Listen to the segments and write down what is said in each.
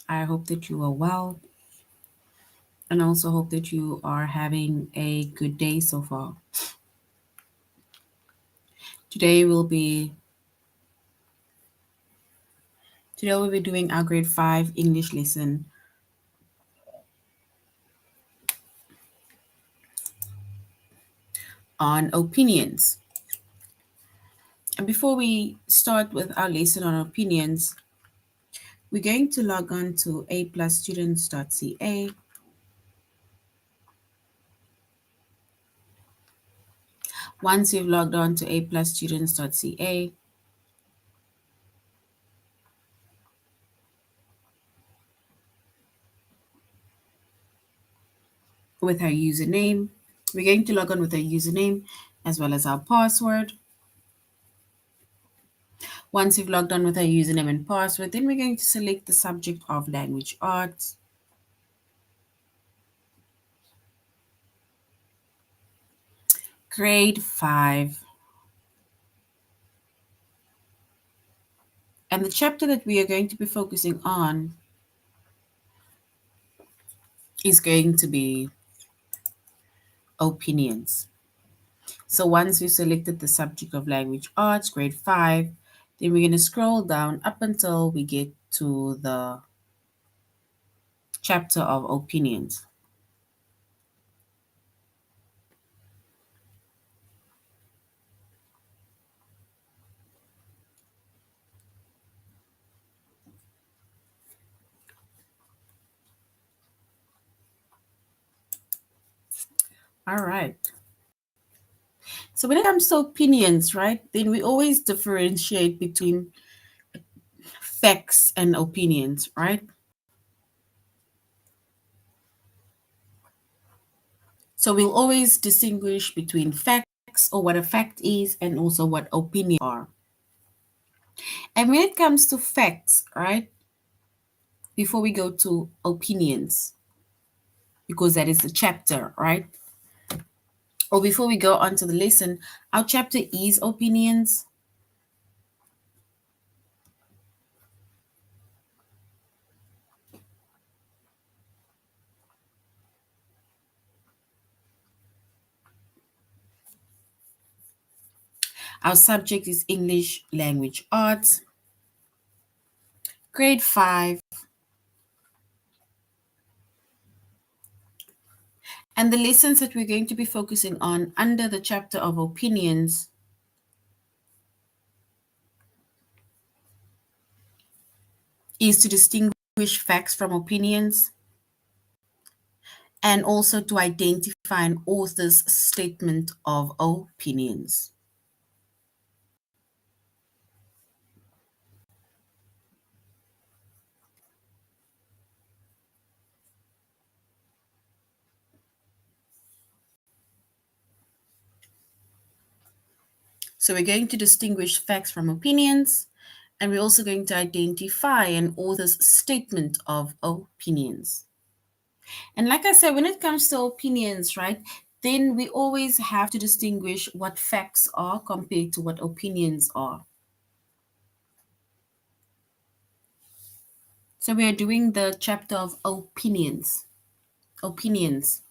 I hope that you are well and also hope that you are having a good day so far. Today we'll be today we'll be doing our grade 5 English lesson on opinions. And before we start with our lesson on opinions, we're going to log on to aplusstudents.ca. Once you've logged on to aplusstudents.ca, with our username, we're going to log on with our username as well as our password. Once you've logged on with our username and password, then we're going to select the subject of language arts. Grade 5. And the chapter that we are going to be focusing on is going to be opinions. So once we selected the subject of language arts, grade 5, then we're going to scroll down up until we get to the chapter of opinions. All right. So when it comes to opinions, right, then we always differentiate between facts and opinions, right? So we'll always distinguish between facts or what a fact is and also what opinions are. And when it comes to facts, right, before we go to opinions, because that is the chapter, right? Or before we go on to the lesson, our chapter is opinions. Our subject is English Language Arts, grade 5. And the lessons that we're going to be focusing on under the chapter of opinions is to distinguish facts from opinions and also to identify an author's statement of opinions. So we're going to distinguish facts from opinions, and we're also going to identify an author's statement of opinions. And like I said, when it comes to opinions, right, then we always have to distinguish what facts are compared to what opinions are. So we are doing the chapter of opinions. Opinions.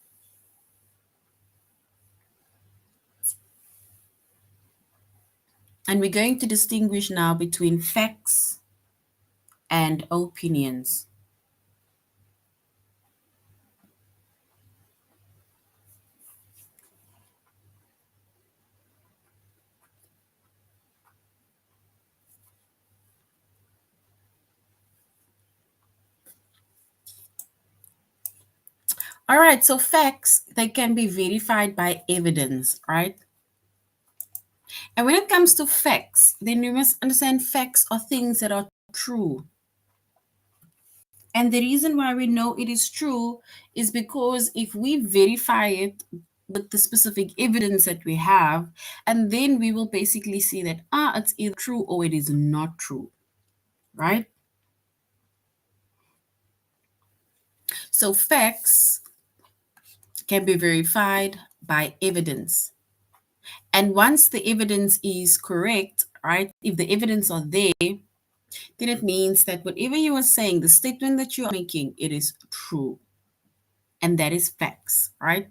And we're going to distinguish now between facts and opinions. All right, so facts, they can be verified by evidence, right? And when it comes to facts, then you must understand facts are things that are true. And the reason why we know it is true is because if we verify it with the specific evidence that we have, and then we will basically see that, it's either true or it is not true, right? So facts can be verified by evidence. And once the evidence is correct, right, if the evidence are there, then it means that whatever you are saying, the statement that you are making, it is true. And that is facts, right?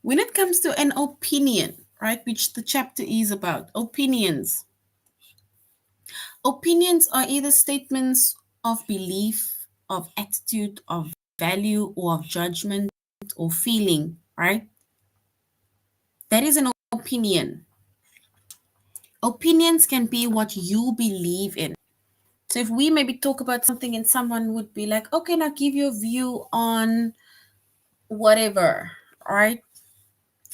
When it comes to an opinion, right, which the chapter is about, opinions. Opinions are either statements of belief, of attitude, of value, or of judgment or feeling, right? That is an opinion. Opinions can be what you believe in. So if we maybe talk about something and someone would be like, okay, now give your view on whatever, right?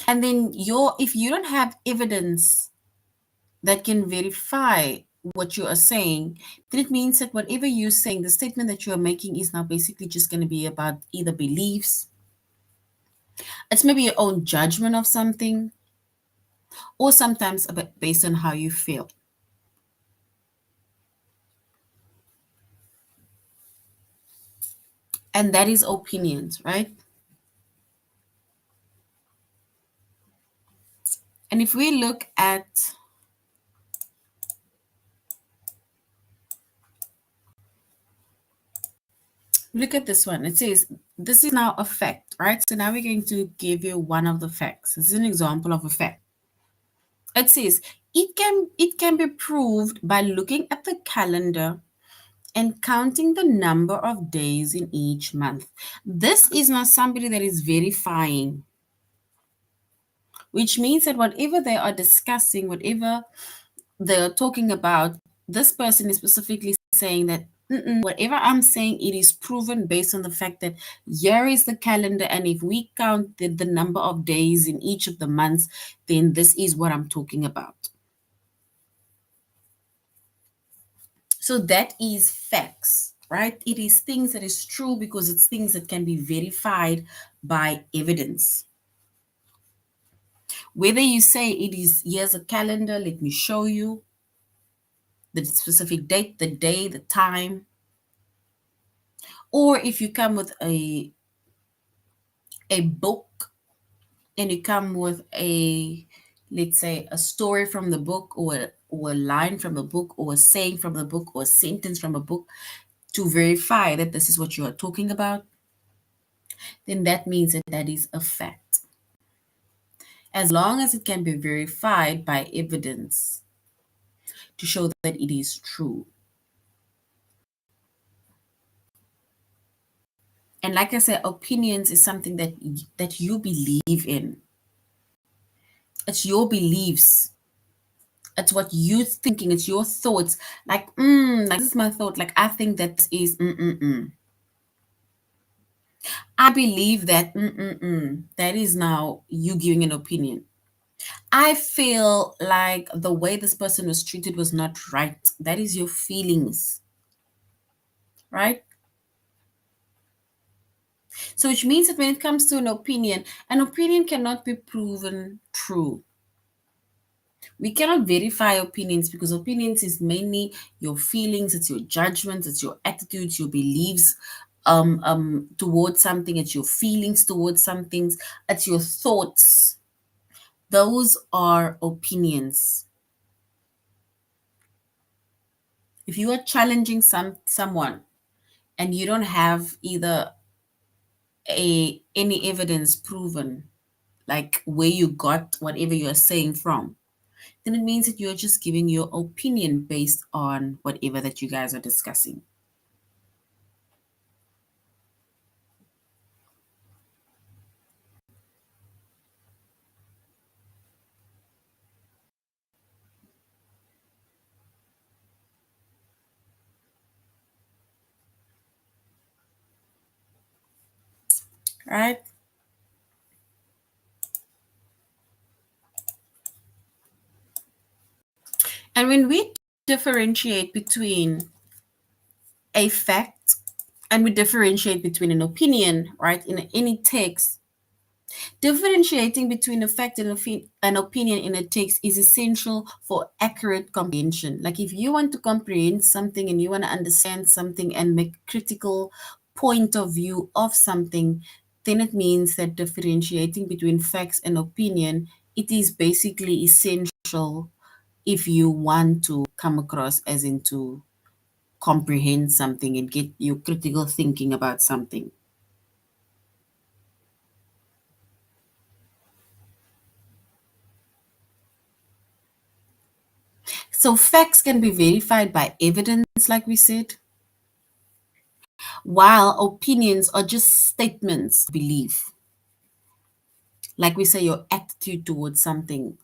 And then if you don't have evidence that can verify what you are saying, then it means that whatever you're saying, the statement that you are making is now basically just going to be about either beliefs, it's maybe your own judgment of something, or sometimes based on how you feel. And that is opinions, right? And if we look at this one, it says this is now a fact, right? So now we're going to give you one of the facts. This is an example of a fact. It says it can be proved by looking at the calendar and counting the number of days in each month. This is not somebody that is verifying, which means that whatever they are discussing, whatever they're talking about, this person is specifically saying that whatever I'm saying, it is proven based on the fact that here is the calendar, and if we count the number of days in each of the months, then this is what I'm talking about. So that is facts, right? It is things that is true because it's things that can be verified by evidence. Whether you say it is, here's a calendar, let me show you the specific date, the day, the time, or if you come with a book and you come with let's say a story from the book, or a line from a book, or a saying from the book, or a sentence from a book to verify that this is what you are talking about, then that means that that is a fact. As long as it can be verified by evidence to show that it is true. And like I said, opinions is something that you believe in. It's your beliefs. It's what you're thinking. It's your thoughts. Like this is my thought. Like I think that is I believe that that is now you giving an opinion. I feel like the way this person was treated was not right. That is your feelings, right? So which means that when it comes to an opinion cannot be proven true. We cannot verify opinions because opinions is mainly your feelings, it's your judgments, it's your attitudes, your beliefs towards something, it's your feelings towards some things, it's your thoughts. Those are opinions. If you are challenging someone and you don't have either any evidence proven, like where you got whatever you're saying from, then it means that you're just giving your opinion based on whatever that you guys are discussing. Right? And when we differentiate between a fact and we differentiate between an opinion, right, in any text, differentiating between a fact and an opinion in a text is essential for accurate comprehension. Like if you want to comprehend something and you want to understand something and make critical point of view of something, then it means that differentiating between facts and opinion, it is basically essential if you want to come across as into comprehend something and get your critical thinking about something. So facts can be verified by evidence, like we said, while opinions are just statements, belief. Like we say, your attitude towards something,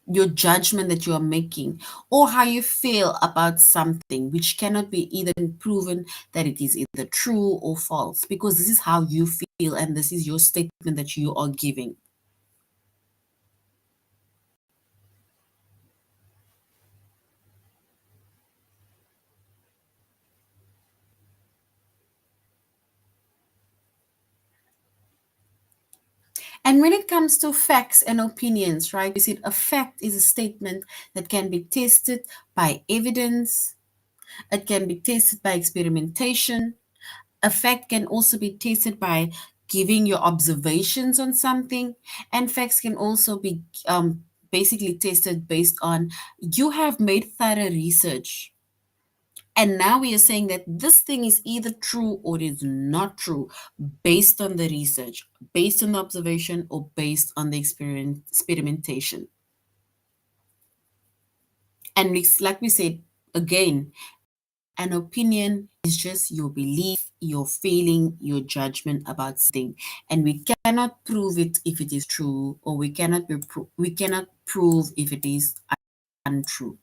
your judgment that you are making, or how you feel about something, which cannot be either proven that it is either true or false, because this is how you feel and this is your statement that you are giving. And when it comes to facts and opinions, right, we said a fact is a statement that can be tested by evidence, it can be tested by experimentation. A fact can also be tested by giving your observations on something, and facts can also be basically tested based on you have made thorough research. And now we are saying that this thing is either true or it is not true based on the research, based on the observation, or based on the experimentation. And it's like we said again, an opinion is just your belief, your feeling, your judgment about something, and we cannot prove it if it is true, or we cannot prove if it is untrue.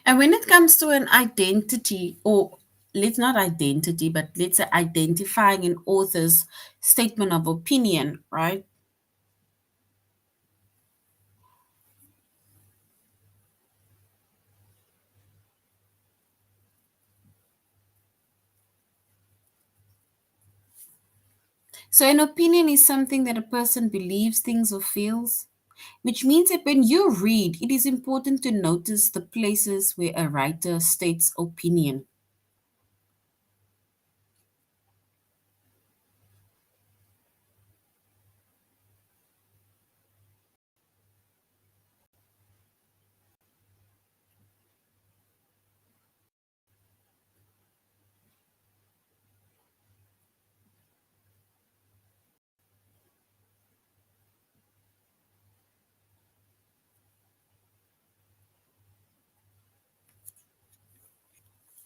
And when it comes to an identity, or let's not identity, but let's say identifying an author's statement of opinion, right? So, an opinion is something that a person believes, thinks, or feels, which means that when you read, it is important to notice the places where a writer states opinion.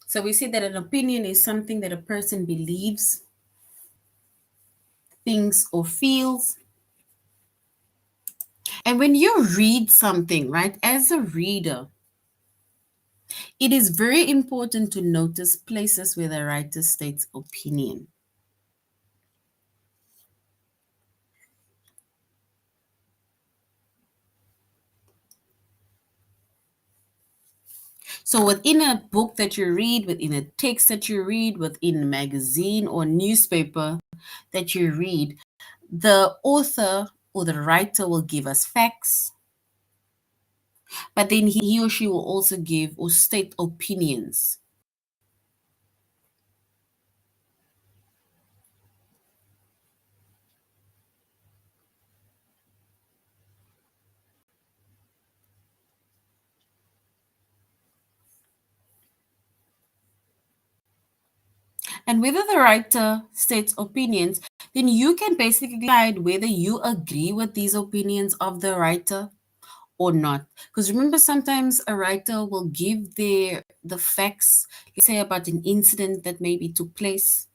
So, we see that an opinion is something that a person believes, thinks, or feels. And when you read something, right, as a reader, it is very important to notice places where the writer states opinion. So, within a book that you read, within a text that you read, within a magazine or newspaper that you read, the author or the writer will give us facts, but then he or she will also give or state opinions. And whether the writer states opinions, then you can basically decide whether you agree with these opinions of the writer or not. Because remember, sometimes a writer will give the facts, let's say about an incident that maybe took place,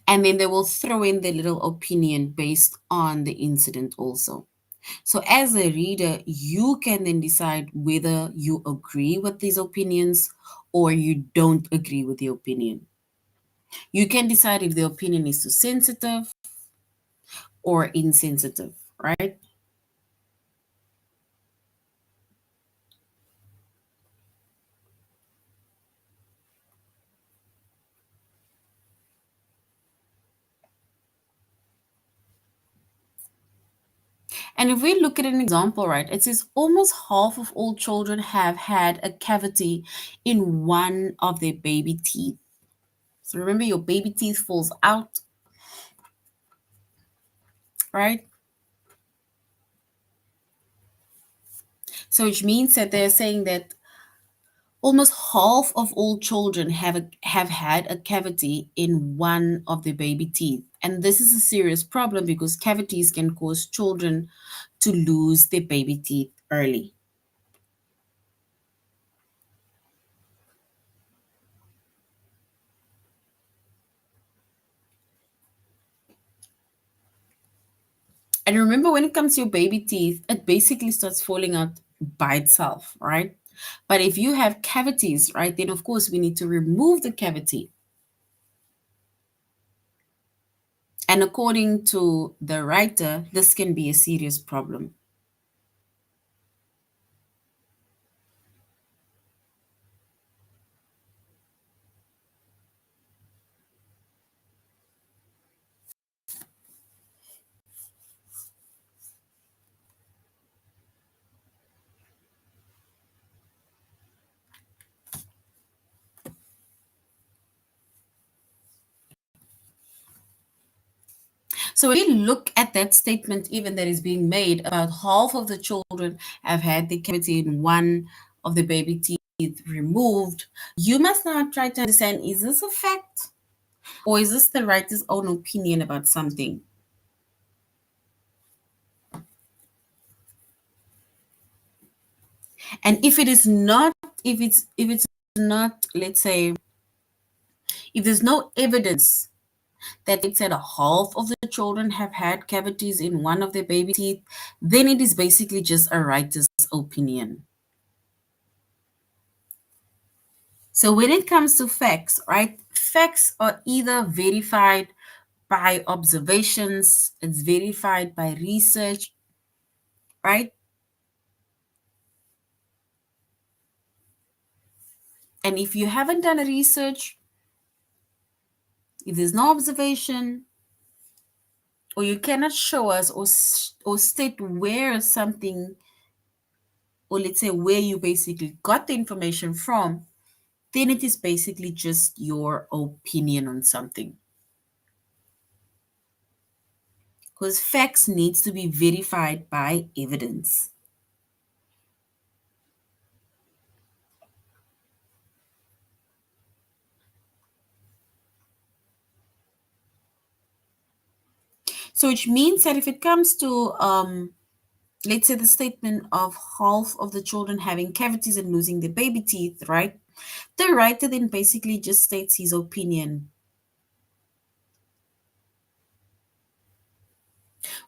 and then they will throw in their little opinion based on the incident also. So as a reader, you can then decide whether you agree with these opinions or you don't agree with the opinion. You can decide if the opinion is too sensitive or insensitive, right? And if we look at an example, right, it says almost half of all children have had a cavity in one of their baby teeth. So remember, your baby teeth falls out, right? So which means that they're saying that almost half of all children have had a cavity in one of their baby teeth. And this is a serious problem because cavities can cause children to lose their baby teeth early. And remember, when it comes to your baby teeth, it basically starts falling out by itself, right? But if you have cavities, right, then of course we need to remove the cavity. And according to the writer, this can be a serious problem. So when we look at that statement, even that is being made about half of the children have had the cavity in one of the baby teeth removed, you must now try to understand, is this a fact or is this the writer's own opinion about something? And if it is not, if it's not, let's say, if there's no evidence that it said a half of the children have had cavities in one of their baby teeth, then it is basically just a writer's opinion. So when it comes to facts, right, facts are either verified by observations, it's verified by research, right? And if you haven't done a research, if there's no observation, or you cannot show us or state where something, or let's say where you basically got the information from, then it is basically just your opinion on something. Because facts needs to be verified by evidence. So which means that if it comes to let's say the statement of half of the children having cavities and losing their baby teeth, right? The writer then basically just states his opinion,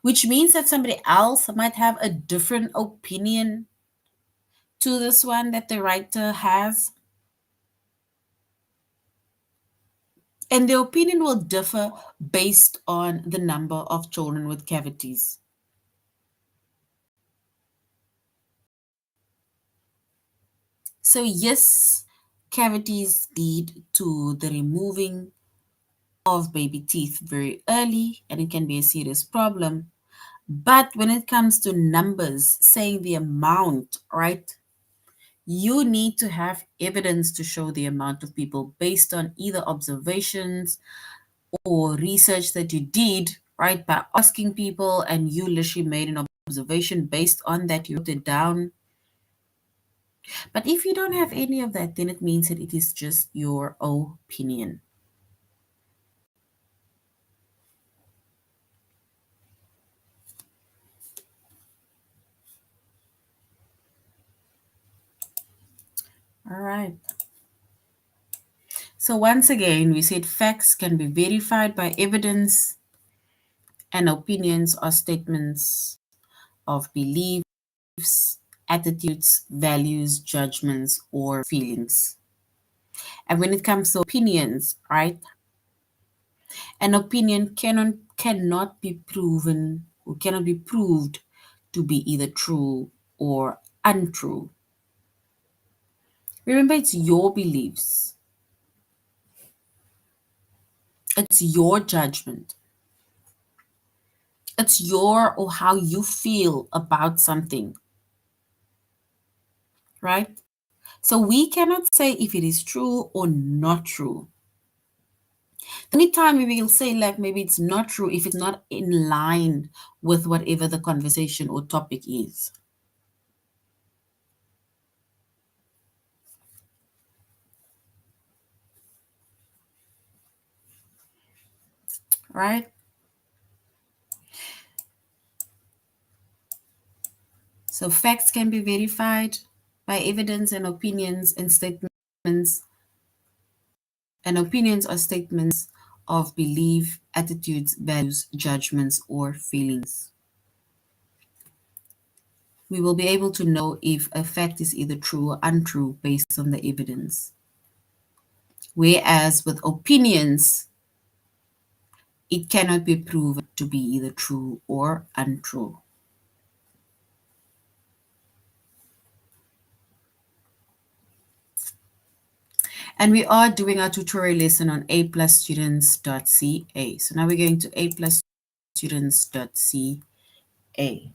which means that somebody else might have a different opinion to this one that the writer has. And the opinion will differ based on the number of children with cavities. So, yes, cavities lead to the removing of baby teeth very early, and it can be a serious problem. But when it comes to numbers, saying the amount, right, you need to have evidence to show the amount of people based on either observations or research that you did, right, by asking people and you literally made an observation based on that, you wrote it down. But if you don't have any of that, then it means that it is just your opinion. All right. So once again, we said facts can be verified by evidence, and opinions are statements of beliefs, attitudes, values, judgments, or feelings. And when it comes to opinions, right, an opinion cannot be proven or cannot be proved to be either true or untrue. Remember, it's your beliefs, it's your judgment. It's your or how you feel about something, right? So we cannot say if it is true or not true. The only time we will say like maybe it's not true if it's not in line with whatever the conversation or topic is. Right? So facts can be verified by evidence and opinions and statements, and opinions are statements of belief, attitudes, values, judgments, or feelings. We will be able to know if a fact is either true or untrue based on the evidence. Whereas with opinions, it cannot be proven to be either true or untrue. And we are doing our tutorial lesson on aplusstudents.ca. So now we're going to aplusstudents.ca.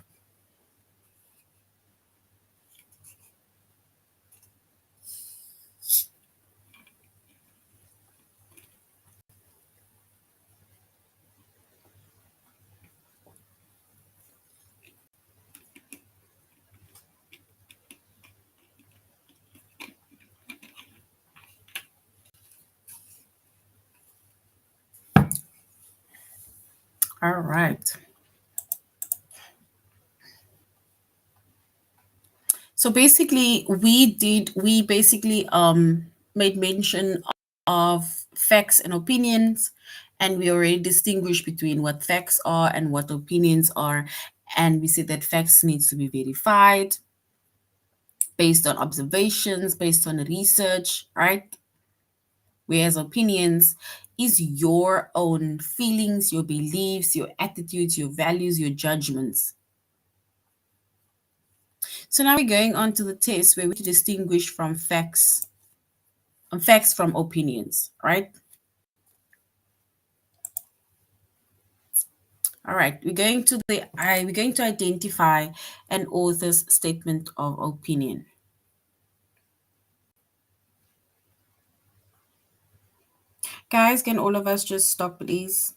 All right. So basically, we basically made mention of facts and opinions, and we already distinguished between what facts are and what opinions are. And we said that facts needs to be verified based on observations, based on research, right? Whereas opinions is your own feelings, your beliefs, your attitudes, your values, your judgments. So now we're going on to the test where we distinguish facts from opinions, right? All right, we're going to identify an author's statement of opinion. Guys, can all of us just stop, please?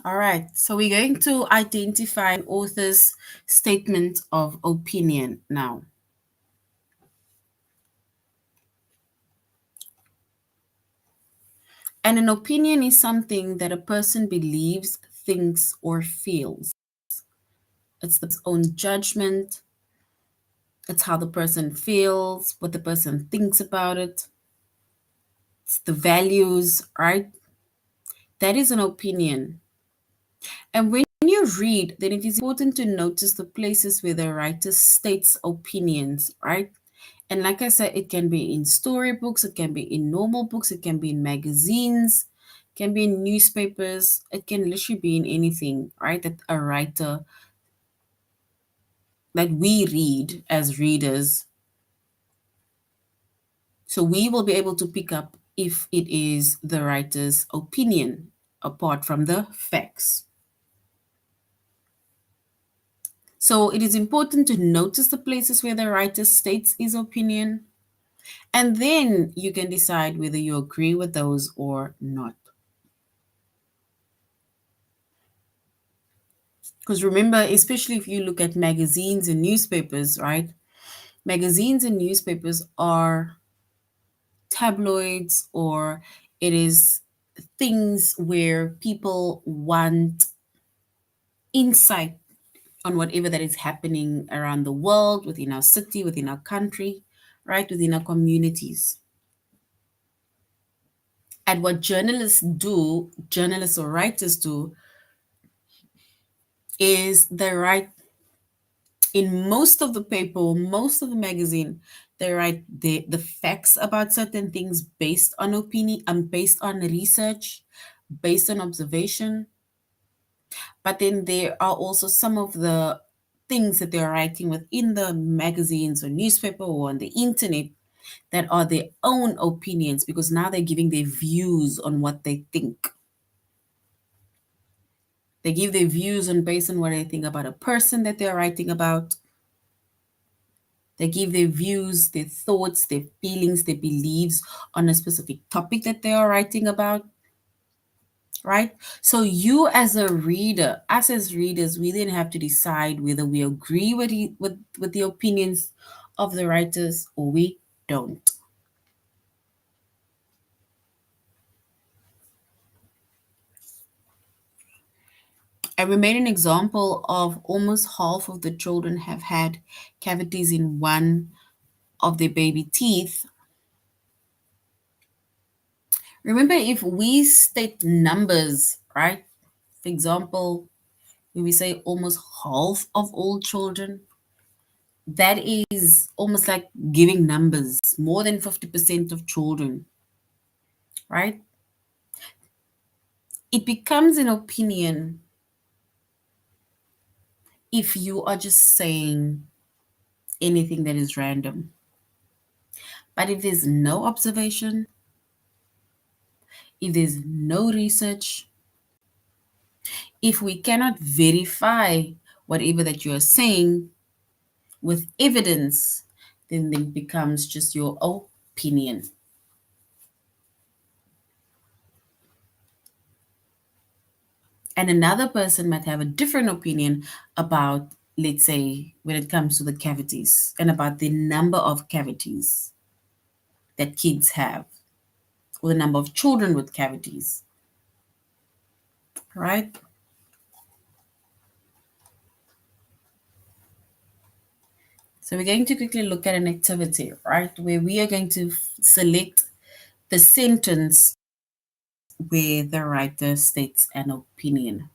All right, so we're going to identify an author's statement of opinion now. And an opinion is something that a person believes, thinks, or feels. It's the own judgment, it's how the person feels, what the person thinks about it, it's the values, right? That is an opinion. And when you read, then it is important to notice the places where the writer states opinions, right? And like I said, it can be in storybooks, it can be in normal books, it can be in magazines, it can be in newspapers, it can literally be in anything, right? That a writer that we read as readers. So we will be able to pick up if it is the writer's opinion apart from the facts. So it is important to notice the places where the writer states his opinion, and then you can decide whether you agree with those or not. Because remember, especially if you look at magazines and newspapers, right? Magazines and newspapers are tabloids, or it is things where people want insight on whatever that is happening around the world, within our city, within our country, right? Within our communities. And what journalists or writers do, is they write in most of the paper, most of the magazine, they write the facts about certain things based on opinion and based on research, based on observation. But then there are also some of the things that they're writing within the magazines or newspaper or on the internet that are their own opinions, because now they're giving their views on what they think. They give their views on based on what they think about a person that they're writing about. They give their views, their thoughts, their feelings, their beliefs on a specific topic that they are writing about, right? So you as a reader, us as readers, we then have to decide whether we agree with the opinions of the writers or we don't. And we made an example of almost half of the children have had cavities in one of their baby teeth. Remember, if we state numbers, right? For example, when we say almost half of all children, that is almost like giving numbers, more than 50% of children, right? It becomes an opinion if you are just saying anything that is random. But if there's no observation, if there's no research, if we cannot verify whatever that you are saying with evidence, then it becomes just your opinion. And another person might have a different opinion about, let's say, when it comes to the cavities and about the number of cavities that kids have, or the number of children with cavities, right? So we're going to quickly look at an activity, right, where we are going to select the sentence where the writer states an opinion.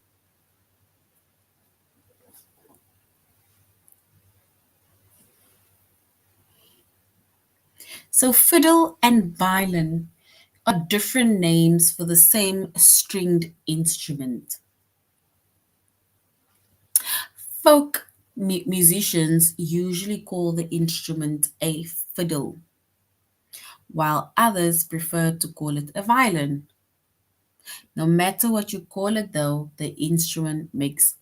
So fiddle and violin are different names for the same stringed instrument. Folk musicians usually call the instrument a fiddle, while others prefer to call it a violin. No matter what you call it, though, the instrument makes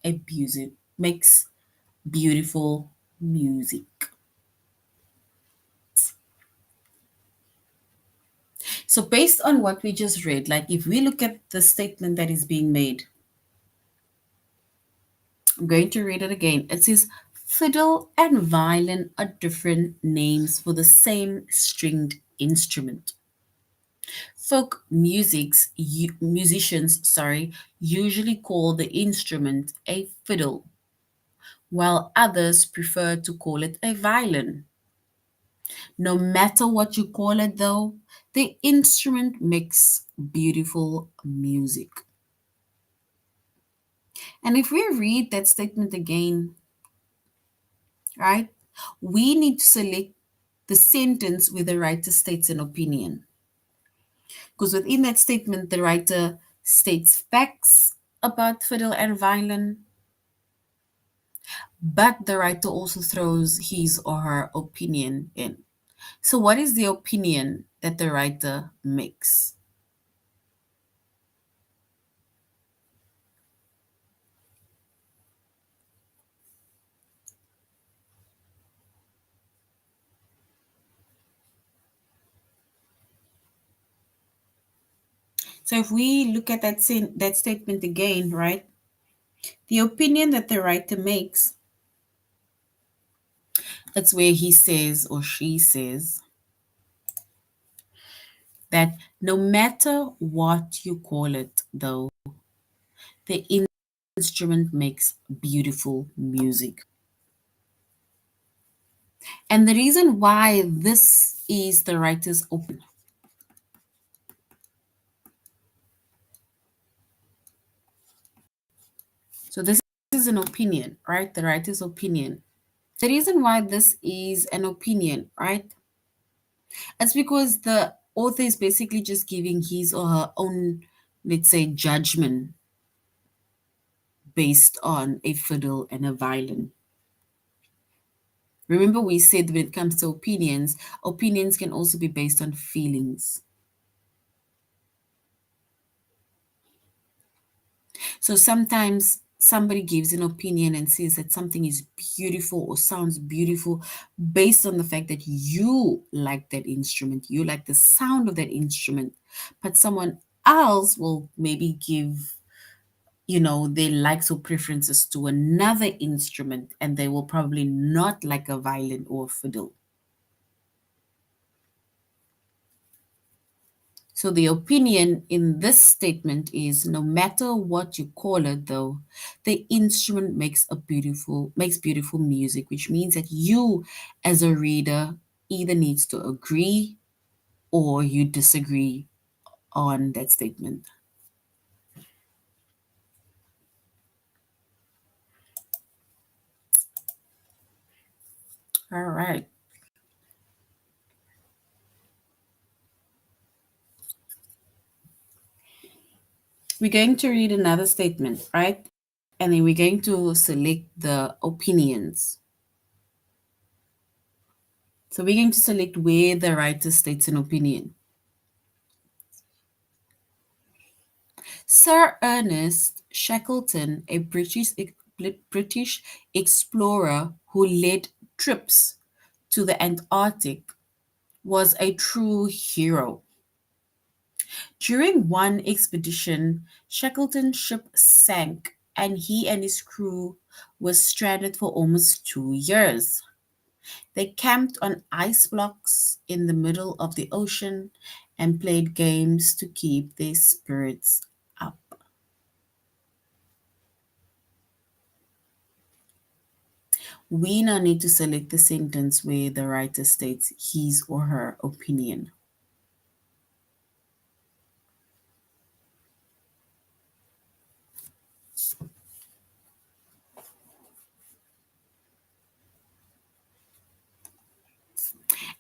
beautiful music. So, based on what we just read, like if we look at the statement that is being made, I'm going to read it again. It says, fiddle and violin are different names for the same stringed instrument. Folk musicians, usually call the instrument a fiddle, while others prefer to call it a violin. No matter what you call it, though, the instrument makes beautiful music. And if we read that statement again, right, we need to select the sentence where the writer states an opinion. Because within that statement, the writer states facts about fiddle and violin, but the writer also throws his or her opinion in. So, what is the opinion that the writer makes? So, if we look at that statement again, right, the opinion that the writer makes, that's where he says or she says that no matter what you call it, though, the instrument makes beautiful music. And the reason why this is the writer's opinion. So this is an opinion, right? The writer's opinion. The reason why this is an opinion, right? It's because the author is basically just giving his or her own, let's say, judgment based on a fiddle and a violin. Remember, we said when it comes to opinions, opinions can also be based on feelings. So sometimes somebody gives an opinion and says that something is beautiful or sounds beautiful based on the fact that you like that instrument, you like the sound of that instrument, but someone else will maybe give, their likes or preferences to another instrument, and they will probably not like a violin or a fiddle. So the opinion in this statement is no matter what you call it though, the instrument makes beautiful music, which means that you as a reader either needs to agree or you disagree on that statement. All right. We're going to read another statement, right? And then we're going to select the opinions. So we're going to select where the writer states an opinion. Sir Ernest Shackleton, a British explorer who led trips to the Antarctic, was a true hero. During one expedition, Shackleton's ship sank and he and his crew were stranded for almost 2 years. They camped on ice blocks in the middle of the ocean and played games to keep their spirits up. We now need to select the sentence where the writer states his or her opinion.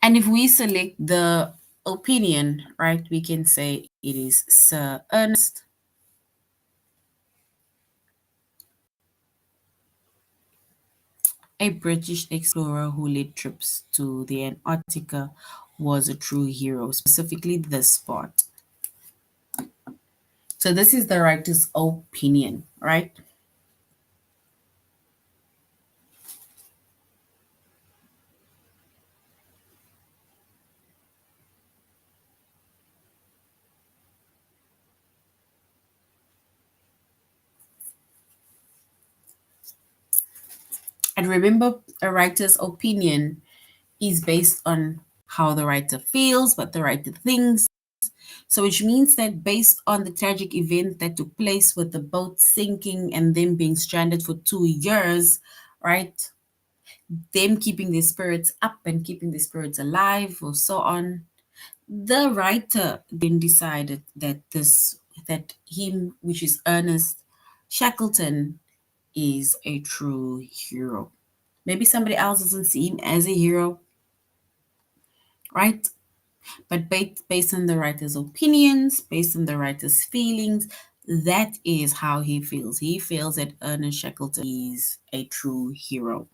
And if we select the opinion, right, we can say it is Sir Ernest, a British explorer who led trips to the Antarctica, was a true hero, specifically this part. So this is the writer's opinion, right? And remember, a writer's opinion is based on how the writer feels, what the writer thinks. So, which means that based on the tragic event that took place with the boat sinking and them being stranded for 2 years, right? Them keeping their spirits up and keeping their spirits alive, or so on. The writer then decided that him, which is Ernest Shackleton, is a true hero. Maybe somebody else doesn't see him as a hero, right? But based on the writer's opinions, based on the writer's feelings, that is how he feels. He feels that Ernest Shackleton is a true hero.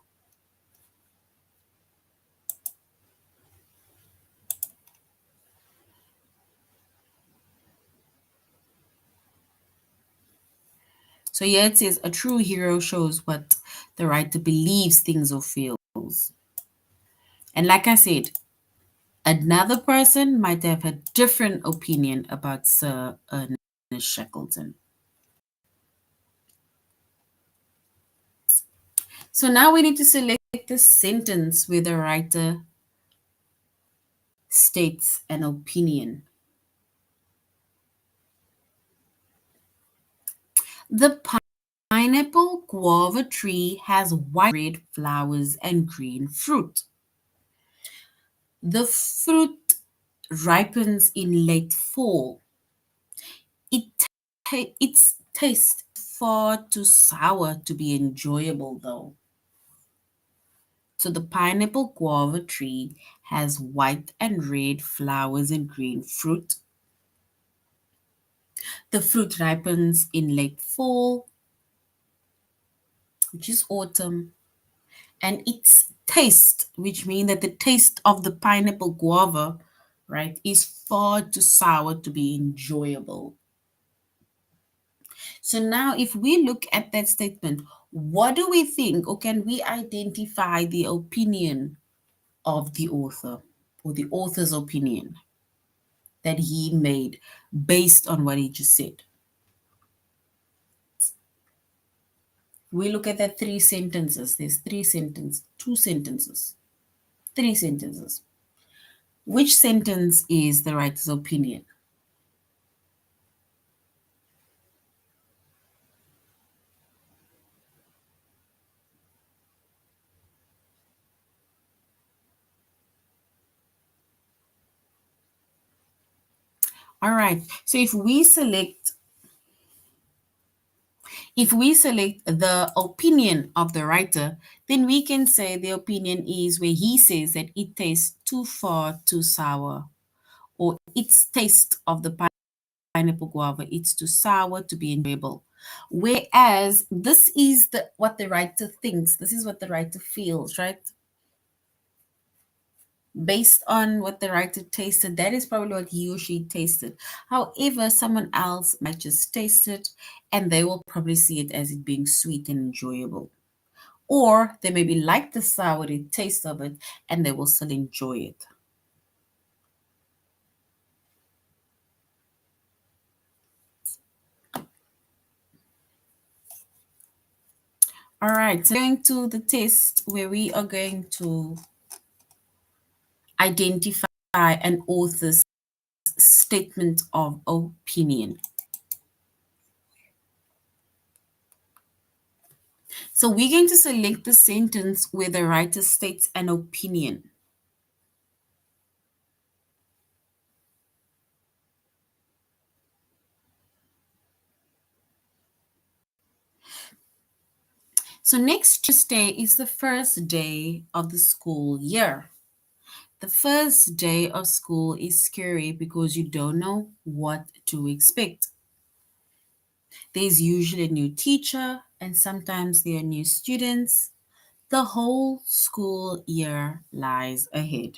So here it says a true hero shows what the writer believes, thinks, or feels. And like I said, another person might have a different opinion about Sir Ernest Shackleton. So now we need to select the sentence where the writer states an opinion. The pineapple guava tree has white red flowers and green fruit. The fruit ripens in late fall. Its taste far too sour to be enjoyable though. So the pineapple guava tree has white and red flowers and green fruit. The fruit ripens in late fall, which is autumn, and its taste, which means that the taste of the pineapple guava, right, is far too sour to be enjoyable. So now, if we look at that statement, what do we think, or can we identify the opinion of the author, or the author's opinion that he made based on what he just said? We look at that three sentences. There's three sentences, two sentences, three sentences. Which sentence is the writer's opinion? All right. So if we select the opinion of the writer, then we can say the opinion is where he says that it tastes too far too sour, or its taste of the pineapple guava, it's too sour to be enjoyable. Whereas this is the what the writer thinks, this is what the writer feels, right? Based on what the writer tasted, that is probably what he or she tasted. However, someone else might just taste it and they will probably see it as it being sweet and enjoyable. Or they maybe like the sour taste of it and they will still enjoy it. All right, so going to the test where we are going to identify an author's statement of opinion. So we're going to select the sentence where the writer states an opinion. So next Tuesday is the first day of the school year. The first day of school is scary because you don't know what to expect. There's usually a new teacher, and sometimes there are new students. The whole school year lies ahead.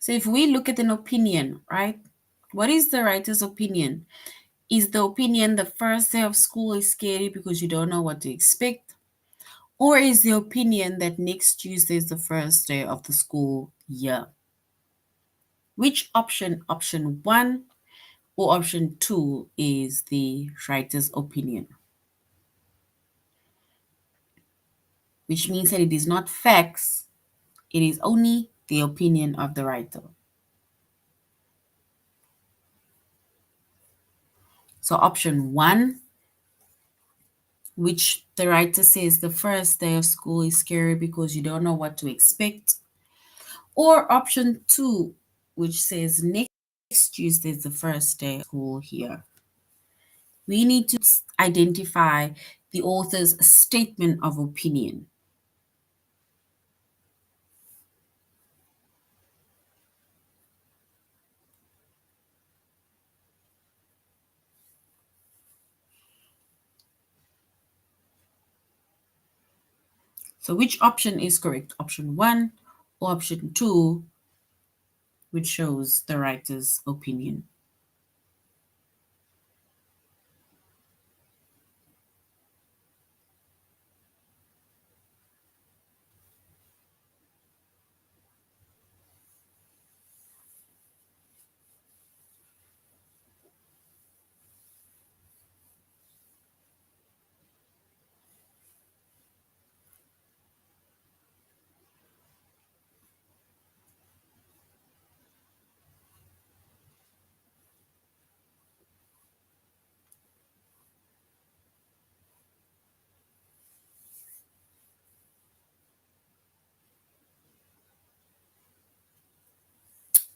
So if we look at an opinion, right? What is the writer's opinion? Is the opinion the first day of school is scary because you don't know what to expect? Or is the opinion that next Tuesday is the first day of the school year? Which option one or option two, is the writer's opinion? Which means that it is not facts, it is only the opinion of the writer. So option one, which the writer says the first day of school is scary because you don't know what to expect. Or option two, which says next Tuesday is the first day of school here. We need to identify the author's statement of opinion. So which option is correct? Option one or option two, which shows the writer's opinion?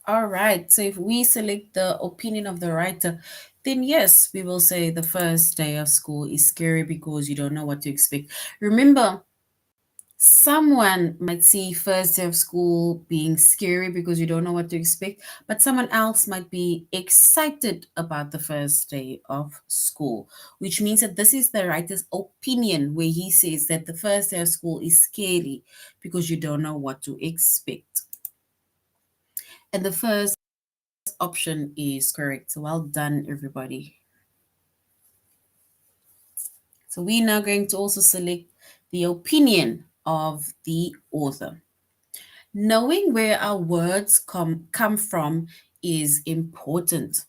All right. So if we select the opinion of the writer, then yes, we will say the first day of school is scary because you don't know what to expect. Remember, someone might see first day of school being scary because you don't know what to expect, but someone else might be excited about the first day of school, which means that this is the writer's opinion where he says that the first day of school is scary because you don't know what to expect. And the first option is correct. So well done, everybody. So we're now going to also select the opinion of the author. Knowing where our words come from is important.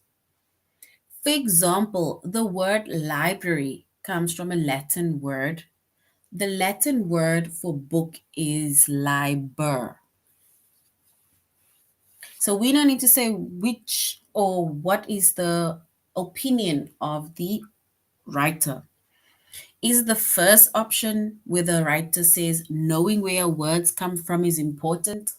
For example, the word library comes from a Latin word. The Latin word for book is liber. So we don't need to say which or what is the opinion of the writer. Is the first option where the writer says knowing where words come from is important?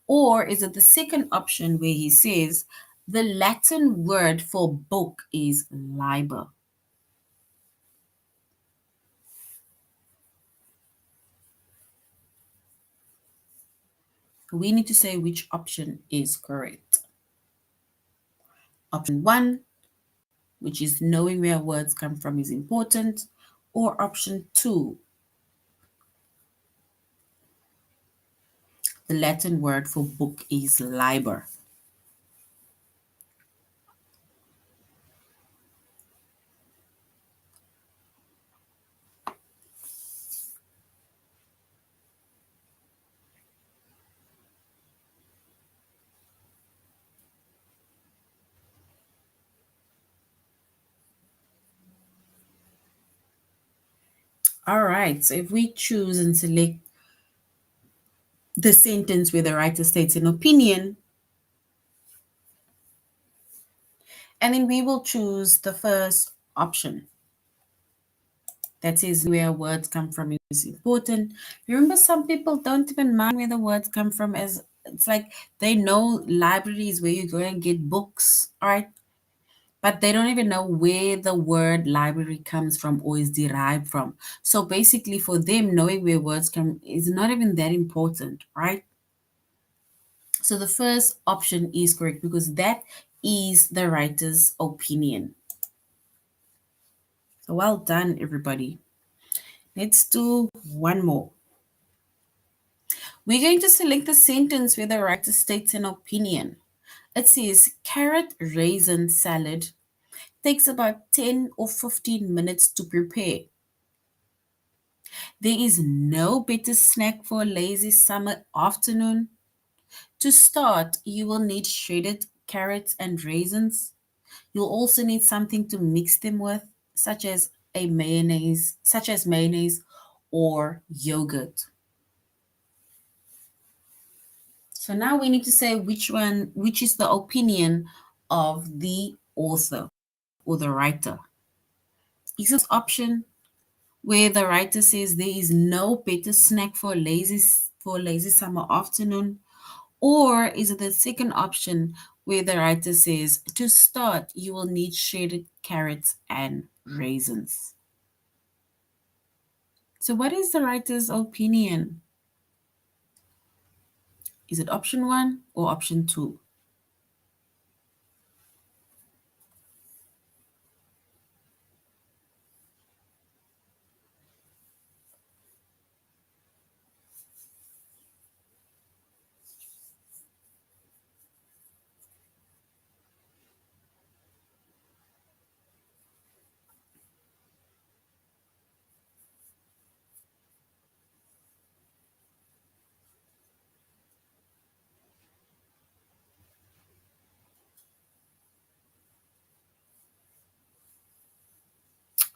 Or is it the second option where he says the Latin word for book is liber? We need to say which option is correct. Option one, which is knowing where words come from is important, or option two, the Latin word for book is liber. All right, so if we choose and select the sentence where the writer states an opinion, and then we will choose the first option that says where words come from is important. Remember, some people don't even mind where the words come from, as it's like they know libraries where you go and get books, all right? But they don't even know where the word library comes from or is derived from. So basically, for them, knowing where words come is not even that important, right? So the first option is correct because that is the writer's opinion. So well done, everybody. Let's do one more. We're going to select the sentence where the writer states an opinion. It says carrot raisin salad takes about 10 or 15 minutes to prepare. There is no better snack for a lazy summer afternoon. To start, you will need shredded carrots and raisins. You'll also need something to mix them with, such as mayonnaise or yogurt. So now we need to say which is the opinion of the author or the writer. Is this option where the writer says there is no better snack for a lazy summer afternoon? Or is it the second option where the writer says to start you will need shredded carrots and raisins? So what is the writer's opinion? Is it option one or option two?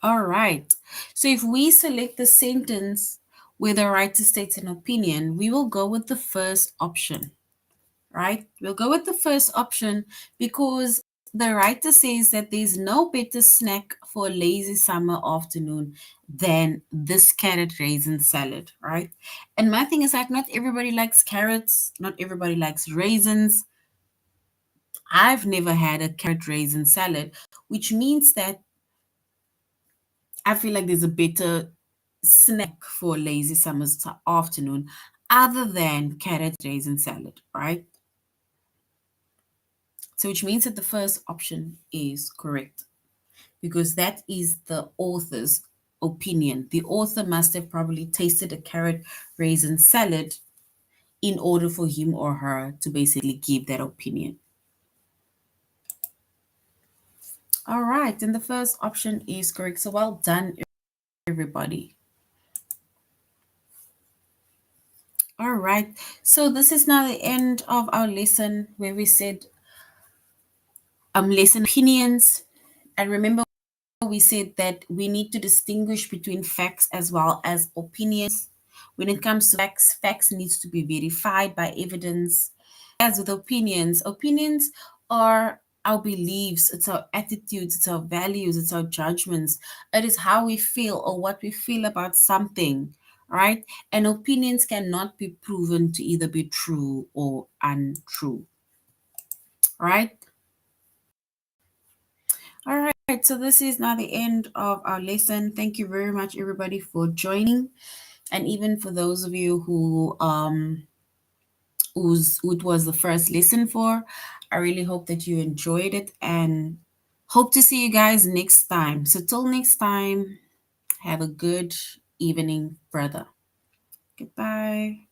All right. So if we select the sentence where the writer states an opinion, we will go with the first option, right? We'll go with the first option because the writer says that there's no better snack for a lazy summer afternoon than this carrot raisin salad, right? And my thing is like not everybody likes carrots, not everybody likes raisins. I've never had a carrot raisin salad, which means that I feel like there's a better snack for a lazy summer's afternoon other than carrot raisin salad, right? So, which means that the first option is correct because that is the author's opinion. The author must have probably tasted a carrot raisin salad in order for him or her to basically give that opinion. All right, and the first option is correct. So well done, everybody. All right, so this is now the end of our lesson where we said lesson opinions. And remember, we said that we need to distinguish between facts as well as opinions. When it comes to facts, facts needs to be verified by evidence. As with opinions, opinions are our beliefs, it's our attitudes, it's our values, it's our judgments. It is how we feel or what we feel about something, right? And opinions cannot be proven to either be true or untrue, right? All right, so this is now the end of our lesson. Thank you very much, everybody, for joining, and even for those of you who it was the first lesson for. I really hope that you enjoyed it and hope to see you guys next time. So till next time, have a good evening, brother. Goodbye.